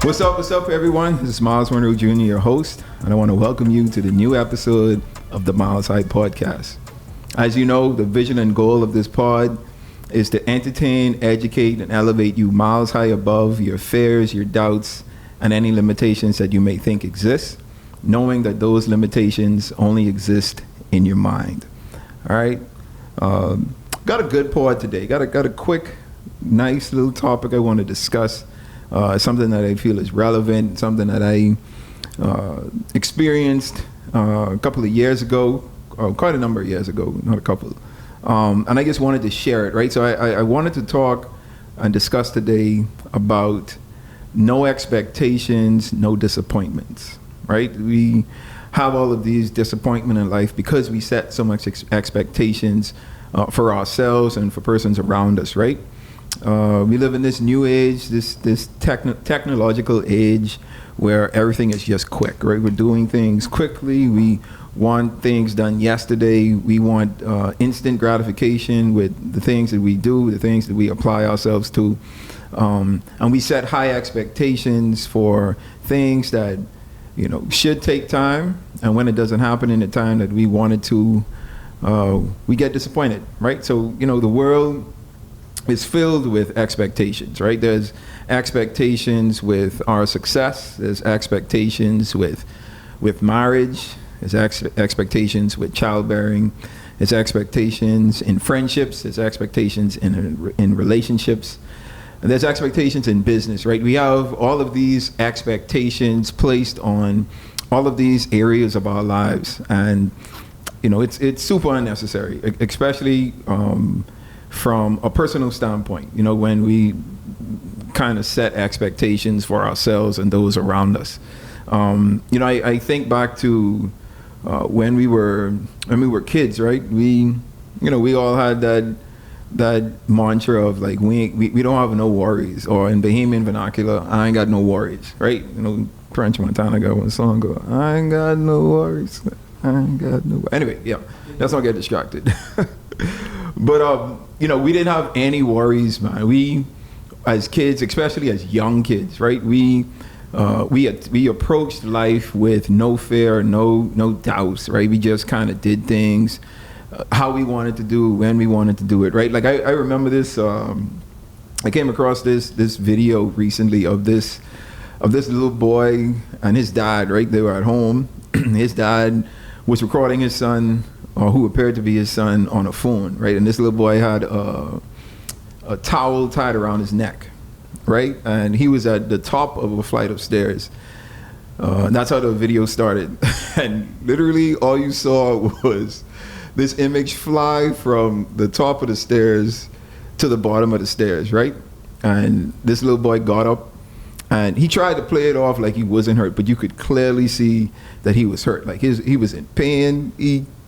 What's up, everyone? This is Myles Jr., your host, and I want to welcome you to the new episode of the Myles High Podcast. As you know, the vision and goal of this pod is to entertain, educate, and elevate you miles high above your fears, your doubts, and any limitations that you may think exist, knowing that those limitations only exist in your mind. All right? Got a good pod today. Got a quick, nice little topic I want to discuss. Something that I feel is relevant, something that I experienced a couple of years ago, or quite a number of years ago, not a couple. And I just wanted to share it, right? So I wanted to talk and discuss today about no expectations, no disappointments, right? We have all of these disappointments in life because we set so much expectations for ourselves and for persons around us, right? We live in this new age, this technological age where everything is just quick, right? We're doing things quickly. We want things done yesterday. We want instant gratification with the things that we do, the things that we apply ourselves to. And we set high expectations for things that, should take time. And when it doesn't happen in the time that we wanted to, we get disappointed, right? So, the world is filled with expectations, right? There's expectations with our success. There's expectations with marriage. There's expectations with childbearing. There's expectations in friendships. There's expectations in relationships. And there's expectations in business, right? We have all of these expectations placed on all of these areas of our lives. And, it's super unnecessary, especially from a personal standpoint, when we kind of set expectations for ourselves and those around us. I think back to when we were kids, right? We all had that mantra of like, we don't have no worries, or in Bahamian vernacular, I ain't got no worries, right? French Montana got one song go, I ain't got no worries. I ain't got no worries. Anyway, yeah, let's not get distracted. But, we didn't have any worries, man. We, as kids, especially as young kids, right? We approached life with no fear, no doubts, right? We just kind of did things how we wanted to do, when we wanted to do it, right? Like I remember this. I came across this video recently of this little boy and his dad, right? They were at home. His dad was recording his son, or who appeared to be his son, on a phone, right? And this little boy had a towel tied around his neck, right? And he was at the top of a flight of stairs. And that's how the video started. And literally all you saw was this image fly from the top of the stairs to the bottom of the stairs, right? And this little boy got up and he tried to play it off like he wasn't hurt, but you could clearly see that he was hurt. Like he was in pain.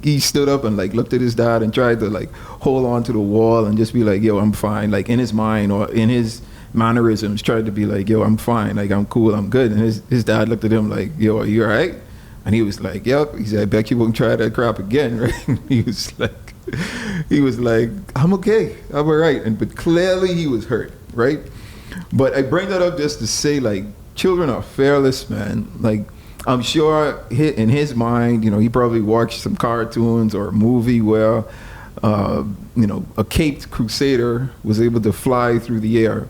He stood up and like looked at his dad and tried to like hold on to the wall and just be like, yo, I'm fine. Like in his mind or in his mannerisms, tried to be like, yo, I'm fine. Like I'm cool, I'm good. And his dad looked at him like, yo, are you all right? And he was like, yep. He said, I bet you won't try that crap again, right? He was like, I'm okay, I'm all right. But clearly he was hurt, right? But I bring that up just to say, like, children are fearless, man. Like, I'm sure in his mind, he probably watched some cartoons or a movie where, a caped crusader was able to fly through the air.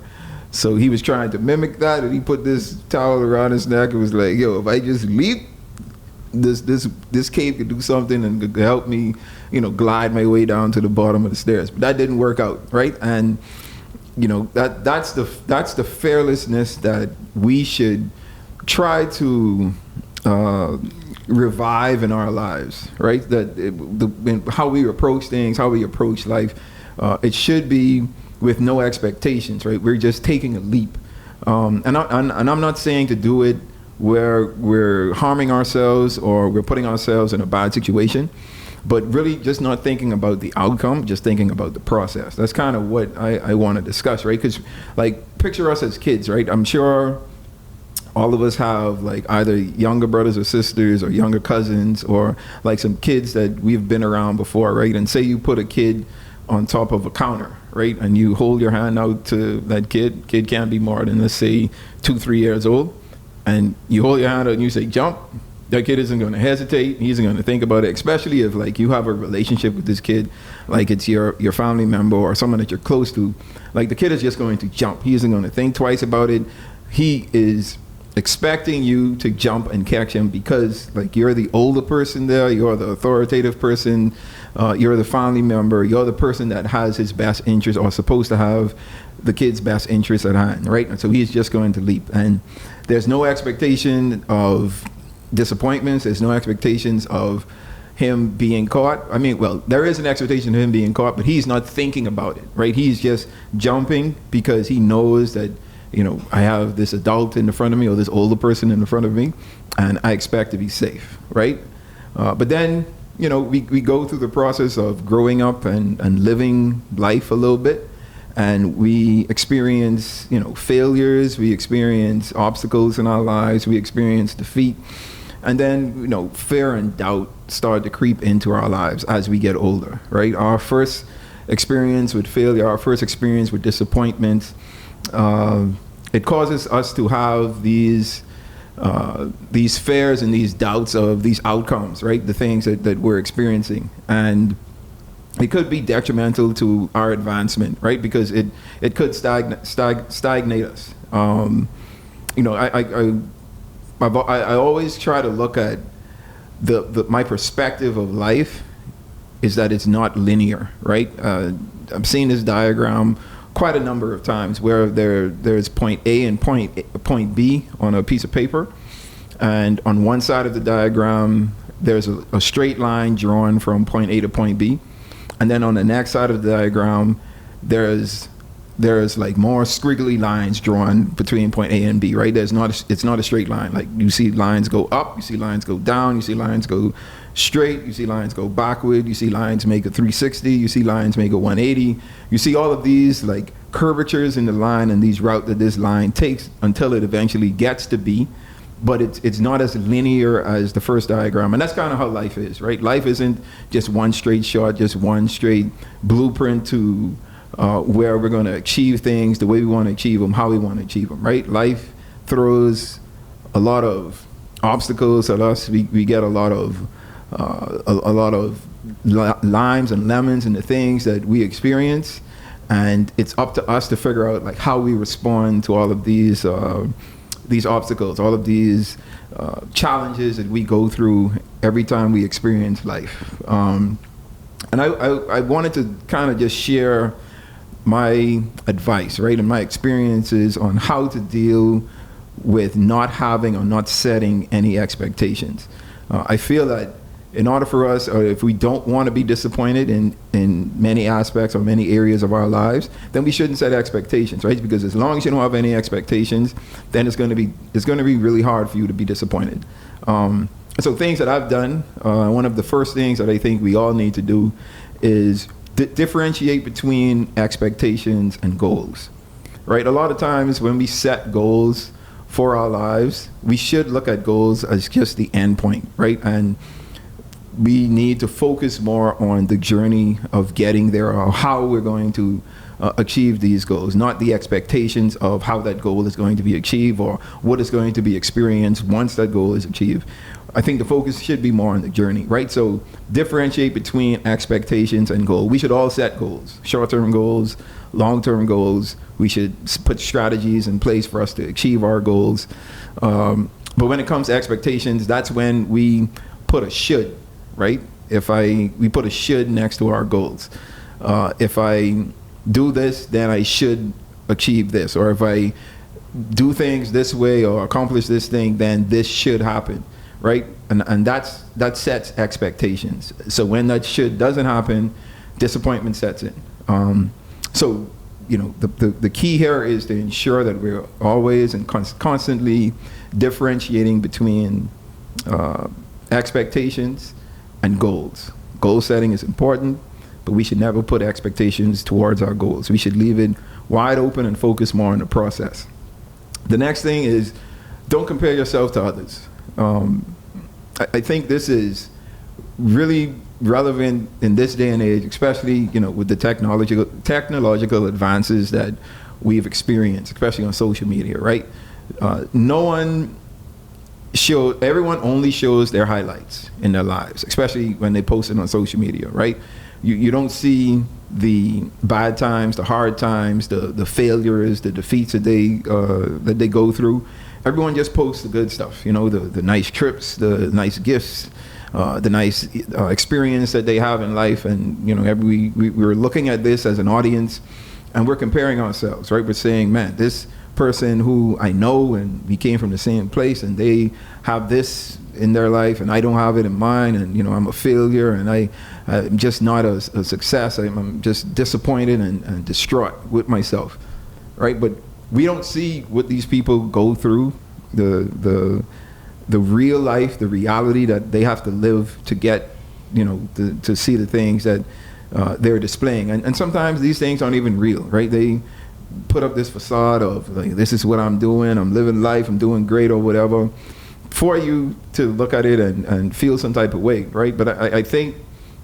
So he was trying to mimic that, and he put this towel around his neck and was like, yo, if I just leap, this cape could do something and could help me, glide my way down to the bottom of the stairs. But that didn't work out, right? And that's the fearlessness that we should try to revive in our lives, right? How we approach things, how we approach life, it should be with no expectations, right? We're just taking a leap, and I'm not saying to do it where we're harming ourselves or we're putting ourselves in a bad situation, but really just not thinking about the outcome, just thinking about the process. That's kind of what I want to discuss, right? Because, like, picture us as kids, right? I'm sure all of us have, like, either younger brothers or sisters or younger cousins or, like, some kids that we've been around before, right? And say you put a kid on top of a counter, right? And you hold your hand out to that kid can't be more than, let's say, 2-3 years old, and you hold your hand out and you say jump, that kid isn't going to hesitate. He isn't going to think about it, especially if like you have a relationship with this kid, like it's your family member or someone that you're close to. Like the kid is just going to jump. He isn't going to think twice about it. He is expecting you to jump and catch him because like you're the older person there, you're the authoritative person, you're the family member, you're the person that has his best interest or supposed to have the kid's best interest at hand, right? And so he's just going to leap, and there's no expectation of disappointments. There's no expectations of him being caught. I mean, well, there is an expectation of him being caught, but he's not thinking about it, right? He's just jumping because he knows that, you know, I have this adult in the front of me or this older person in the front of me, and I expect to be safe, right? But then, you know, we go through the process of growing up and living life a little bit, and we experience, you know, failures, we experience obstacles in our lives, we experience defeat. And then, you know, fear and doubt start to creep into our lives as we get older, right? Our first experience with failure, our first experience with disappointment, it causes us to have these fears and these doubts of these outcomes, right? The things that we're experiencing. And it could be detrimental to our advancement, right? Because it could stagnate us. You know, I always try to look at my perspective of life is that it's not linear, right? I've seen this diagram quite a number of times where there's point A and point B on a piece of paper, and on one side of the diagram there's a straight line drawn from point A to point B, and then on the next side of the diagram there's like more squiggly lines drawn between point A and B, right? It's not a straight line. Like you see lines go up, you see lines go down, you see lines go straight, you see lines go backward, you see lines make a 360, you see lines make a 180. You see all of these like curvatures in the line and these route that this line takes until it eventually gets to B, but it's not as linear as the first diagram. And that's kind of how life is, right? Life isn't just one straight shot, just one straight blueprint to where we're going to achieve things the way we want to achieve them, how we want to achieve them, right? Life throws a lot of obstacles at us. We get a lot of limes and lemons and the things that we experience, and it's up to us to figure out like how we respond to all of these obstacles, all of these challenges that we go through every time we experience life. And I wanted to kind of just share my advice, right, and my experiences on how to deal with not having or not setting any expectations. I feel that in order for us, or if we don't want to be disappointed in many aspects or many areas of our lives, then we shouldn't set expectations, right? Because as long as you don't have any expectations, then it's going to be really hard for you to be disappointed. So things that I've done, one of the first things that I think we all need to do is differentiate between expectations and goals, right? A lot of times when we set goals for our lives, we should look at goals as just the end point, right? And we need to focus more on the journey of getting there, or how we're going to achieve these goals, not the expectations of how that goal is going to be achieved or what is going to be experienced once that goal is achieved. I think the focus should be more on the journey, right? So differentiate between expectations and goals. We should all set goals, short-term goals, long-term goals. We should put strategies in place for us to achieve our goals. But when it comes to expectations, that's when we put a should, right? We put a should next to our goals. If I do this, then I should achieve this. Or if I do things this way or accomplish this thing, then this should happen, right? And that sets expectations. So when that should doesn't happen, disappointment sets in. So, you know, the key here is to ensure that we're always and constantly differentiating between expectations and goals. Goal setting is important, but we should never put expectations towards our goals. We should leave it wide open and focus more on the process. The next thing is, don't compare yourself to others. I think this is really relevant in this day and age, especially, with the technological advances that we've experienced, especially on social media, right? Everyone only shows their highlights in their lives, especially when they post it on social media, right? You don't see the bad times, the hard times, the failures, the defeats that they go through. Everyone just posts the good stuff, the nice trips, the nice gifts, the nice experience that they have in life. And, we're looking at this as an audience, and we're comparing ourselves, right? We're saying, man, this person who I know and we came from the same place, and they have this in their life and I don't have it in mine, and I'm a failure, and I'm just not a success. I'm just disappointed and distraught with myself, right? But we don't see what these people go through, the real life, the reality that they have to live to get, to see the things that they're displaying. And sometimes these things aren't even real, right? They put up this facade of like, this is what I'm doing, I'm living life, I'm doing great or whatever, for you to look at it and feel some type of way, right? But I think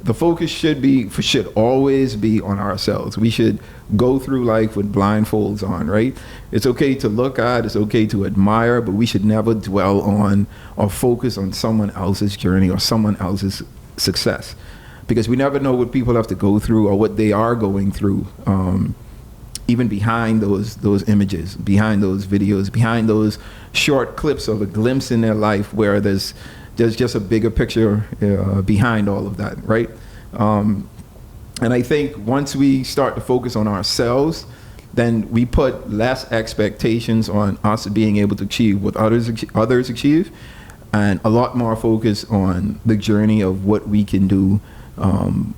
the focus should always be on ourselves. We should go through life with blindfolds on, right? It's okay to look at, it's okay to admire, but we should never dwell on or focus on someone else's journey or someone else's success, because we never know what people have to go through or what they are going through, even behind those images, behind those videos, behind those short clips of a glimpse in their life where there's just a bigger picture behind all of that, right? And I think once we start to focus on ourselves, then we put less expectations on us being able to achieve what others achieve, and a lot more focus on the journey of what we can do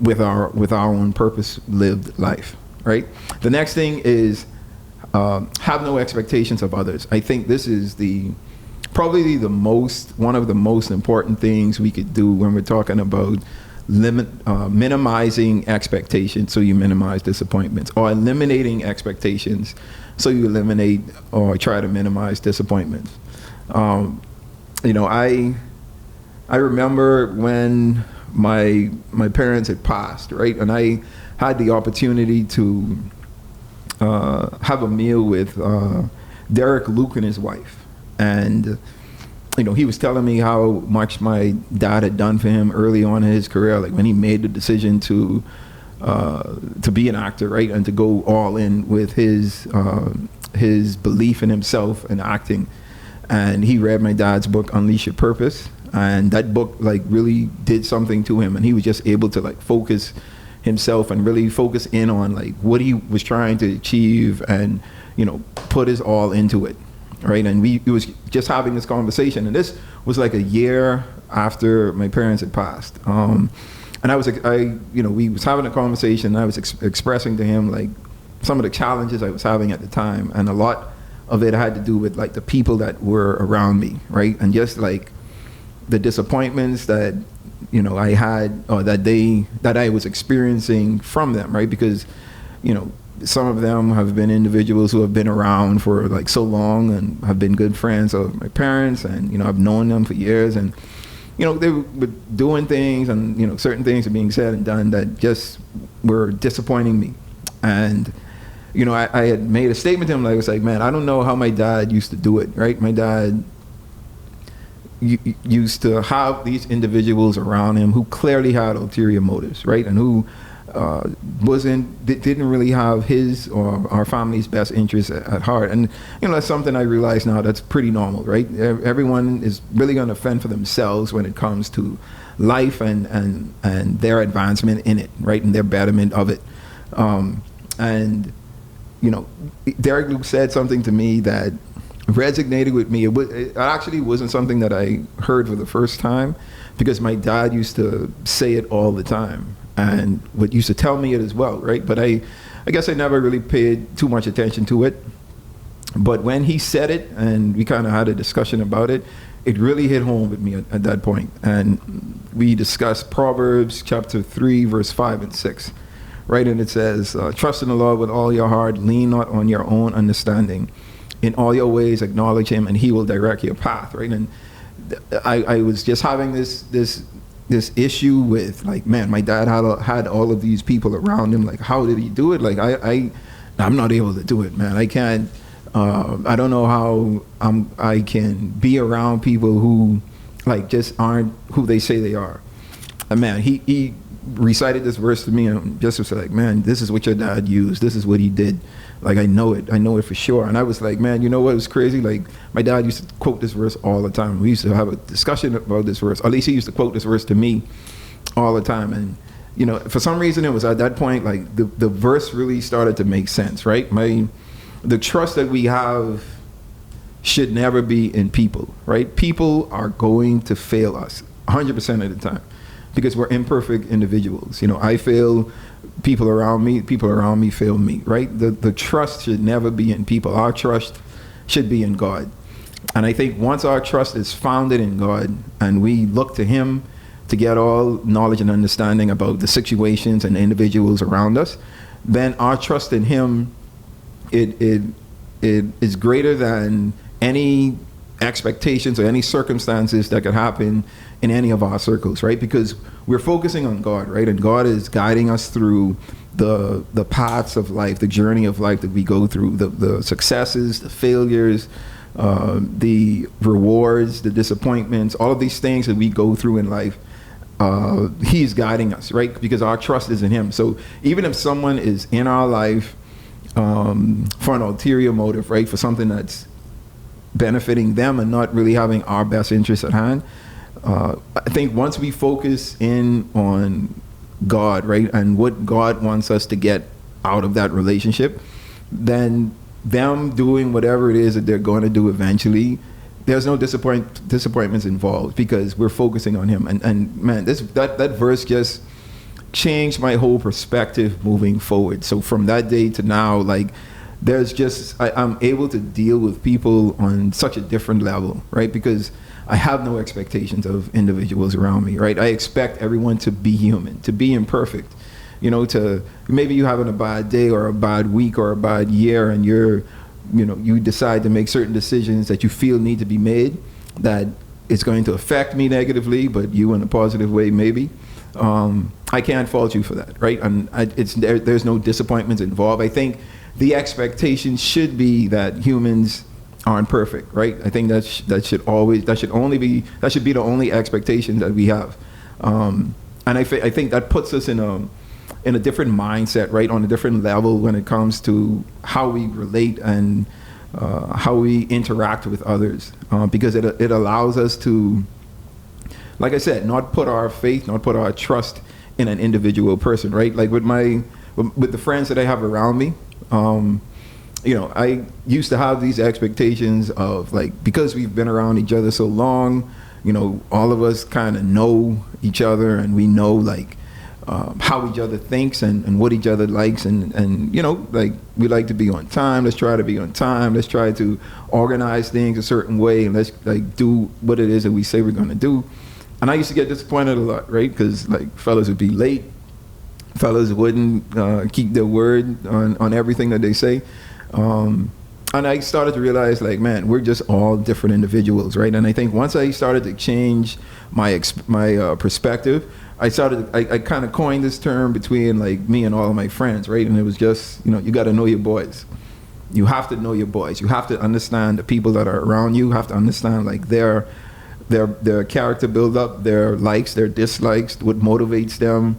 with our own purpose-lived life, right? The next thing is have no expectations of others. I think this is probably one of the most important things we could do when we're talking about minimizing expectations so you minimize disappointments, or eliminating expectations so you eliminate or try to minimize disappointments. I remember when my parents had passed, right, and I had the opportunity to have a meal with Derek Luke and his wife, and he was telling me how much my dad had done for him early on in his career, like when he made the decision to be an actor, right, and to go all in with his belief in himself and acting. And he read my dad's book, Unleash Your Purpose, and that book like really did something to him, and he was just able to like focus himself and really focus in on like what he was trying to achieve, and put his all into it, right? And we was just having this conversation, and this was like a year after my parents had passed, and we was having a conversation, and I was expressing to him like some of the challenges I was having at the time, and a lot of it had to do with like the people that were around me, right? And just like the disappointments that I had, or that I was experiencing from them, right? Because some of them have been individuals who have been around for like so long and have been good friends of my parents, and I've known them for years, and they were doing things, and certain things are being said and done that just were disappointing me. And I had made a statement to him, like, I was like, man, I don't know how my dad used to do it, right? My dad used to have these individuals around him who clearly had ulterior motives, right? And who didn't really have his or our family's best interests at heart. And that's something I realize now that's pretty normal, right? Everyone is really going to fend for themselves when it comes to life and their advancement in it, right? And their betterment of it. And Derek Luke said something to me that resonated with me. It actually wasn't something that I heard for the first time, because my dad used to say it all the time, and would used to tell me it as well, right? But I guess I never really paid too much attention to it. But when he said it, and we kind of had a discussion about it, it really hit home with me at that point. And we discussed Proverbs chapter 3, verse 5 and 6. Right, and it says, trust in the Lord with all your heart, lean not on your own understanding. In all your ways acknowledge him, and he will direct your path, right? And I was just having this this issue with like, man, my dad had all of these people around him. Like, how did he do it? Like, I'm not able to do it, man. I can't. I don't know how I can be around people who like just aren't who they say they are. And man, he recited this verse to me and just was like, man, this is what your dad used. This is what he did. Like, I know it for sure. And I was like, man, you know what was crazy? Like, my dad used to quote this verse all the time. We used to have a discussion about this verse. Or at least he used to quote this verse to me all the time. And, you know, for some reason it was at that point, like the verse really started to make sense, right? The trust that we have should never be in people, right? People are going to fail us 100% of the time because we're imperfect individuals. You know, I fail, people around me fail me, right? The trust should never be in people. Our trust should be in God. And I think once our trust is founded in God and we look to him to get all knowledge and understanding about the situations and the individuals around us, then our trust in him, it is greater than any expectations or any circumstances that could happen in any of our circles, right? Because we're focusing on God, right? And God is guiding us through the paths of life, the journey of life that we go through, the successes, the failures, the rewards, the disappointments, all of these things that we go through in life. He's guiding us, right? Because our trust is in him. So even if someone is in our life for an ulterior motive, right? For something that's benefiting them and not really having our best interests at hand, I think once we focus in on God, right, and what God wants us to get out of that relationship, then them doing whatever it is that they're going to do eventually, there's no disappointments involved because we're focusing on him. And man, that verse just changed my whole perspective moving forward. So from that day to now, like, there's just, I'm able to deal with people on such a different level, right? Because I have no expectations of individuals around me, right? I expect everyone to be human, to be imperfect, you know, to maybe you having a bad day or a bad week or a bad year and you decide to make certain decisions that you feel need to be made that it's going to affect me negatively, but you in a positive way maybe. I can't fault you for that, right? And there's no disappointments involved. I think the expectation should be that humans aren't perfect, right? I think that should be the only expectation that we have. And I think that puts us in a different mindset, right? On a different level when it comes to how we relate and how we interact with others, because it allows us to, like I said, not put our faith, not put our trust in an individual person, right? Like with the friends that I have around me, you know, I used to have these expectations of, like, because we've been around each other so long, you know, all of us kind of know each other and we know, like, how each other thinks and what each other likes and you know, like, we like to be on time. Let's try to be on time. Let's try to organize things a certain way and let's, like, do what it is that we say we're going to do. And I used to get disappointed a lot, right? Because, like, fellas would be late. Fellas wouldn't keep their word on everything that they say. And I started to realize, like, man, we're just all different individuals, right? And I think once I started to change my perspective, I kind of coined this term between, like, me and all of my friends, right? And it was just, you know, you got to know your boys. You have to know your boys. You have to understand the people that are around you. You have to understand, like, their character build up, their likes, their dislikes, what motivates them,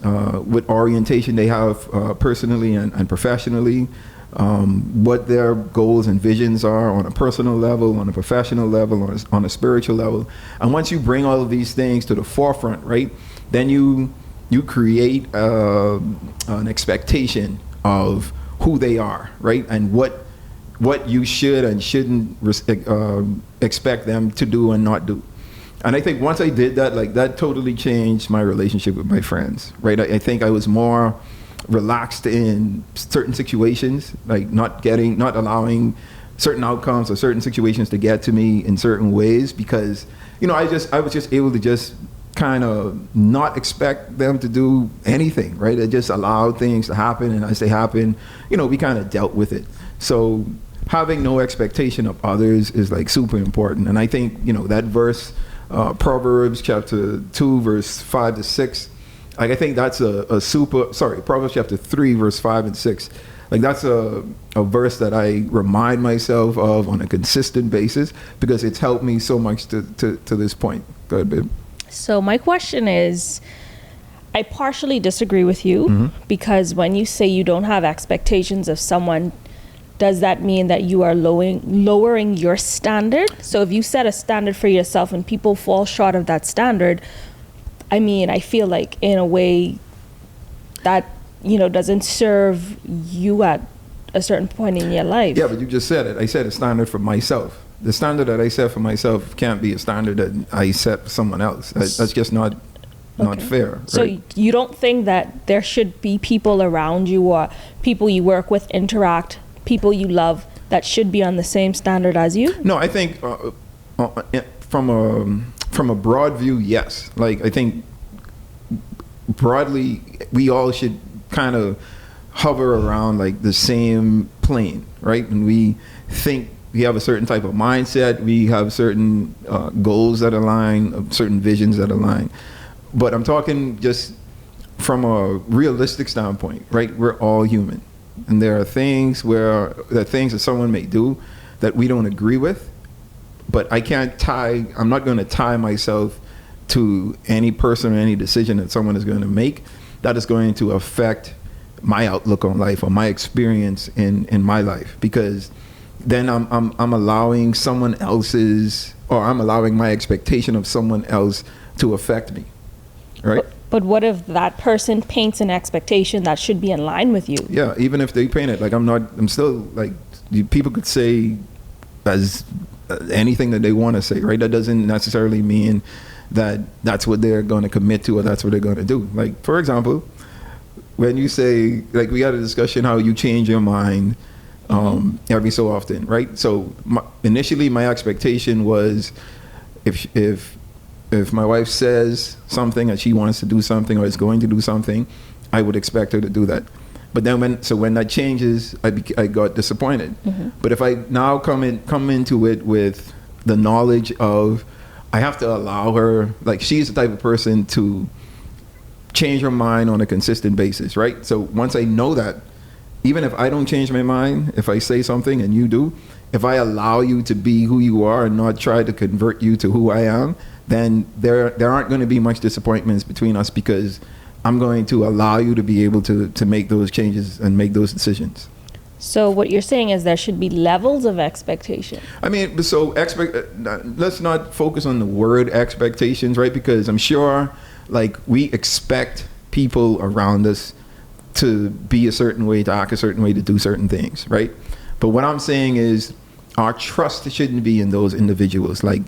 what orientation they have personally and professionally, what their goals and visions are on a personal level, on a professional level, on a spiritual level. And once you bring all of these things to the forefront, right, then you create an expectation of who they are, right, and what you should and shouldn't expect them to do and not do. And I think once I did that, like, that totally changed my relationship with my friends, right? I think I was more relaxed in certain situations, like not allowing certain outcomes or certain situations to get to me in certain ways, because, you know, I was just able to just kind of not expect them to do anything, right? I just allowed things to happen, and as they happen, you know, we kind of dealt with it. So having no expectation of others is, like, super important. And I think, you know, that verse Proverbs chapter 2, verse 5 to 6. Like, I think that's Proverbs chapter 3, verse 5 and 6. Like, that's a verse that I remind myself of on a consistent basis because it's helped me so much to this point. Go ahead, babe. So my question is, I partially disagree with you because when you say you don't have expectations of someone, does that mean that you are lowering your standard? So if you set a standard for yourself and people fall short of that standard, I mean, I feel like in a way that, doesn't serve you at a certain point in your life. Yeah, but you just said it. I set a standard for myself. The standard that I set for myself can't be a standard that I set for someone else. That's just not fair. Right? So you don't think that there should be people around you or people you work with, interact, people you love that should be on the same standard as you? No, I think from a broad view, yes. Like, I think broadly we all should kind of hover around like the same plane, right? When we think we have a certain type of mindset, we have certain goals that align, certain visions that align. But I'm talking just from a realistic standpoint, right? We're all human. And there are things that someone may do that we don't agree with, but I'm not going to tie myself to any person or any decision that someone is going to make that is going to affect my outlook on life or my experience in my life, because then I'm allowing someone else's, or I'm allowing my expectation of someone else to affect me, right? But what if that person paints an expectation that should be in line with you? Yeah, even if they paint it, like I'm still like, people could say as anything that they want to say, right? That doesn't necessarily mean that that's what they're going to commit to or that's what they're going to do. Like, for example, when you say, like, we had a discussion how you change your mind every so often, right? So initially my expectation was if my wife says something and she wants to do something or is going to do something, I would expect her to do that. But then when that changes, I got disappointed. But if I now come into it with the knowledge of I have to allow her, like, she's the type of person to change her mind on a consistent basis, right? So once I know that, even if I don't change my mind, if I say something and you do, if I allow you to be who you are and not try to convert you to who I am, then there aren't going to be much disappointments between us because I'm going to allow you to be able to make those changes and make those decisions. So what you're saying is there should be levels of expectation. I mean, so let's not focus on the word expectations, right? Because I'm sure, like, we expect people around us to be a certain way, to act a certain way, to do certain things, right? But what I'm saying is our trust shouldn't be in those individuals. Like,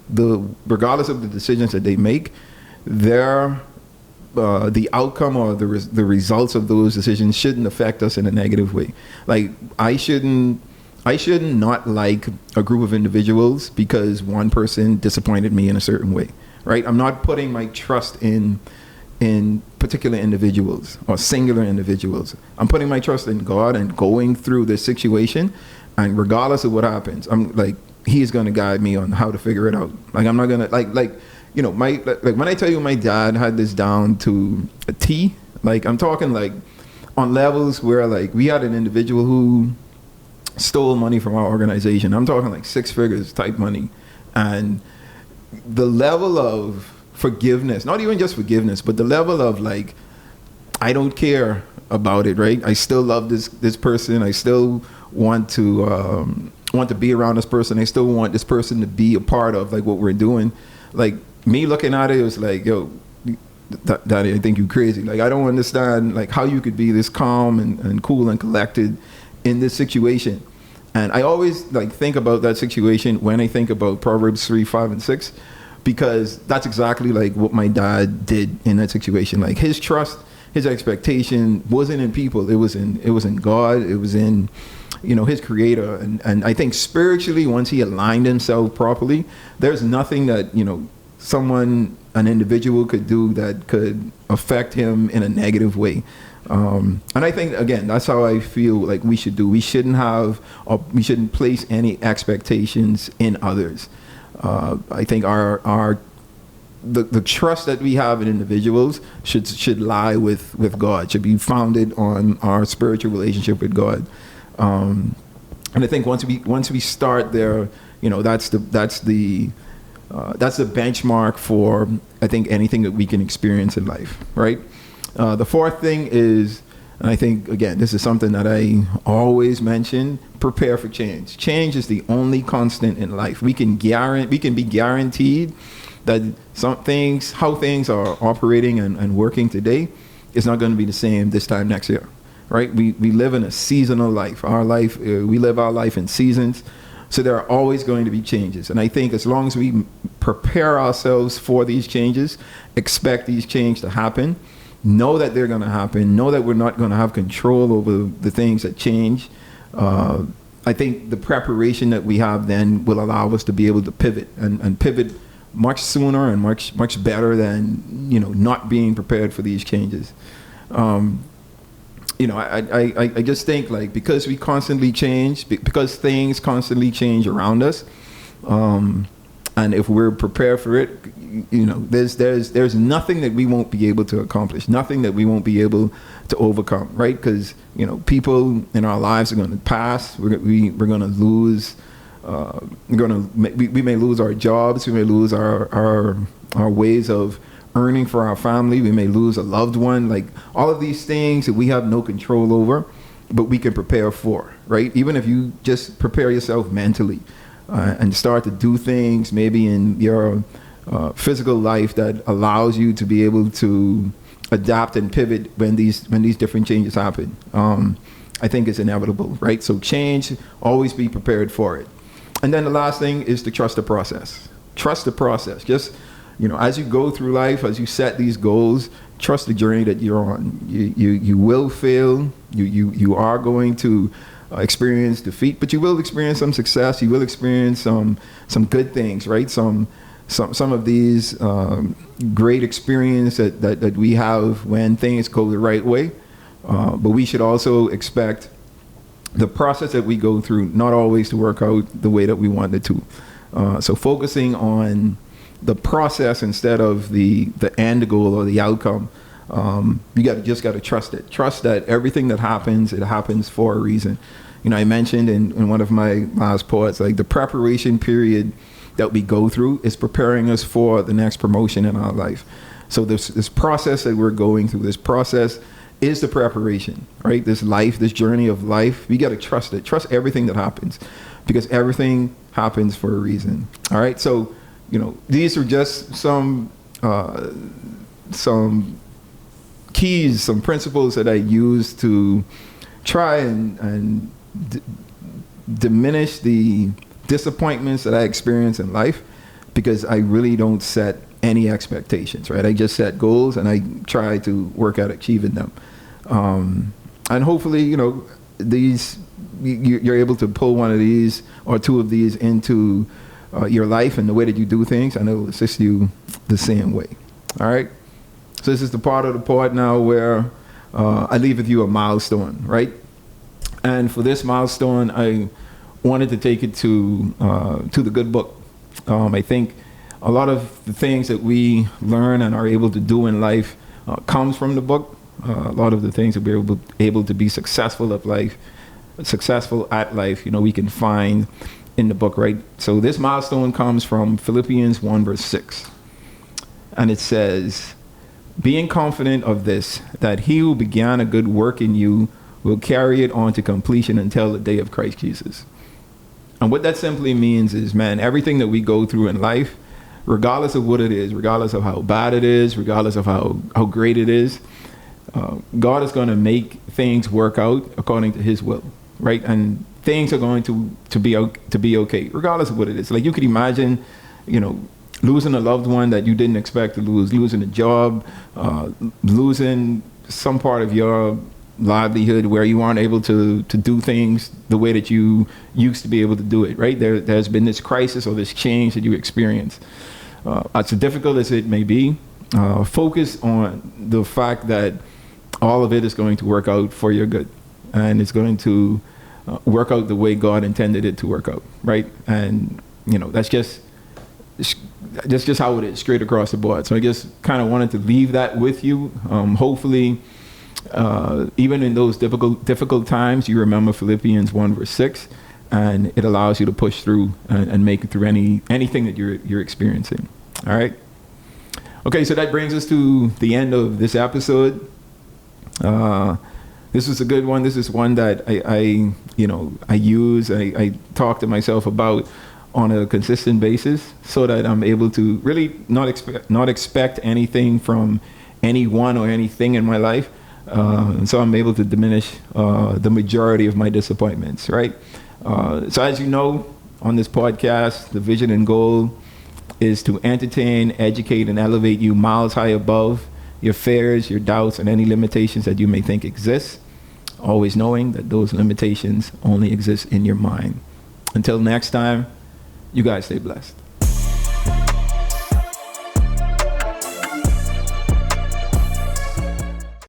regardless of the decisions that they make, the outcome or the results of those decisions shouldn't affect us in a negative way. Like, I shouldn't not like a group of individuals because one person disappointed me in a certain way, right? I'm not putting my trust in particular individuals or singular individuals. I'm putting my trust in God and going through this situation, and regardless of what happens, I'm like, He's going to guide me on how to figure it out. Like, I'm not going to like when I tell you my dad had this down to a T, like, I'm talking like on levels where, like, we had an individual who stole money from our organization. I'm talking like 6 figures type money, and the level of forgiveness, not even just forgiveness, but the level of, like, I don't care about it, right? I still love this person. I still want to be around this person. I still want this person to be a part of, like, what we're doing. Like, me looking at it was like, yo, Daddy, I think you crazy. Like, I don't understand, like, how you could be this calm and cool and collected in this situation. And I always, like, think about that situation when I think about Proverbs 3, 5, and 6, because that's exactly like what my dad did in that situation. Like, his trust, his expectation wasn't in people. It was in God. It was in, his creator. And I think spiritually, once he aligned himself properly, there's nothing that, an individual could do that could affect him in a negative way. And I think, again, that's how I feel like we should do. We shouldn't place any expectations in others. I think our the trust that we have in individuals should lie with God, should be founded on our spiritual relationship with God. And I think once we start there, that's the benchmark for, I think, anything that we can experience in life, right? The fourth thing is, and I think, again, this is something that I always mention, prepare for change. Change is the only constant in life. We can be guaranteed that how things are operating and working today is not going to be the same this time next year, right? We live in a seasonal life. We live our life in seasons. So there are always going to be changes. And I think as long as we prepare ourselves for these changes, expect these changes to happen, know that they're going to happen, know that we're not going to have control over the things that change, I think the preparation that we have then will allow us to be able to pivot and pivot much sooner and much better than, not being prepared for these changes. I just think, like, because we constantly change, because things constantly change around us, and if we're prepared for it, there's nothing that we won't be able to accomplish, nothing that we won't be able to overcome, right? Because people in our lives are going to pass. We're going to lose. We may lose our jobs. We may lose our ways of earning for our family. We may lose a loved one. Like, all of these things that we have no control over, but we can prepare for, right? Even if you just prepare yourself mentally and start to do things maybe in your physical life that allows you to be able to adapt and pivot when these different changes happen. I think it's inevitable, right? So change, always be prepared for it. And then the last thing is to trust the process. Trust the process. Just, as you go through life, as you set these goals, trust the journey that you're on. You will fail. You are going to experience defeat, but you will experience some success. You will experience some good things, right? Some of these great experience that we have when things go the right way. But we should also expect the process that we go through not always to work out the way that we want it to. So focusing on the process instead of the end goal or the outcome. You just got to trust it. Trust that everything that happens, it happens for a reason. I mentioned in one of my last poets, like, the preparation period that we go through is preparing us for the next promotion in our life. So this process that we're going through, this process is the preparation, right? This journey of life, we got to trust it. Trust everything that happens, because everything happens for a reason. All right. So, these are just some keys, some principles that I use to try and diminish the disappointments that I experience in life, because I really don't set any expectations, right? I just set goals and I try to work at achieving them. And hopefully, you're able to pull one of these or two of these into your life and the way that you do things, and it will assist you the same way. All right. So this is the part of the pod now where I leave with you a milestone, right? And for this milestone, I wanted to take it to the good book. I think a lot of the things that we learn and are able to do in life comes from the book. A lot of the things that we're able to be successful at life, we can find in the book, right? So this milestone comes from Philippians 1 verse 6. And it says, being confident of this, that he who began a good work in you will carry it on to completion until the day of Christ Jesus. And what that simply means is, man, everything that we go through in life, regardless of what it is, regardless of how bad it is, regardless of how great it is, God is going to make things work out according to his will, right? And things are going to be okay, regardless of what it is. Like, you could imagine, losing a loved one that you didn't expect to lose, losing a job, losing some part of your livelihood where you aren't able to do things the way that you used to be able to do it, right? There's been this crisis or this change that you experience. As difficult as it may be, focus on the fact that all of it is going to work out for your good, and it's going to work out the way God intended it to work out, right? And that's just just how it is, straight across the board. So I just kind of wanted to leave that with you. Hopefully, even in those difficult times, you remember Philippians 1 verse 6, and it allows you to push through and make it through anything that you're experiencing. All right. Okay, so that brings us to the end of this episode. This was a good one. This is one that I talk to myself about on a consistent basis, so that I'm able to really not expect anything from anyone or anything in my life. So I'm able to diminish the majority of my disappointments, right? So as you know, on this podcast, the vision and goal is to entertain, educate, and elevate you miles high above your fears, your doubts, and any limitations that you may think exist, always knowing that those limitations only exist in your mind. Until next time, you guys stay blessed.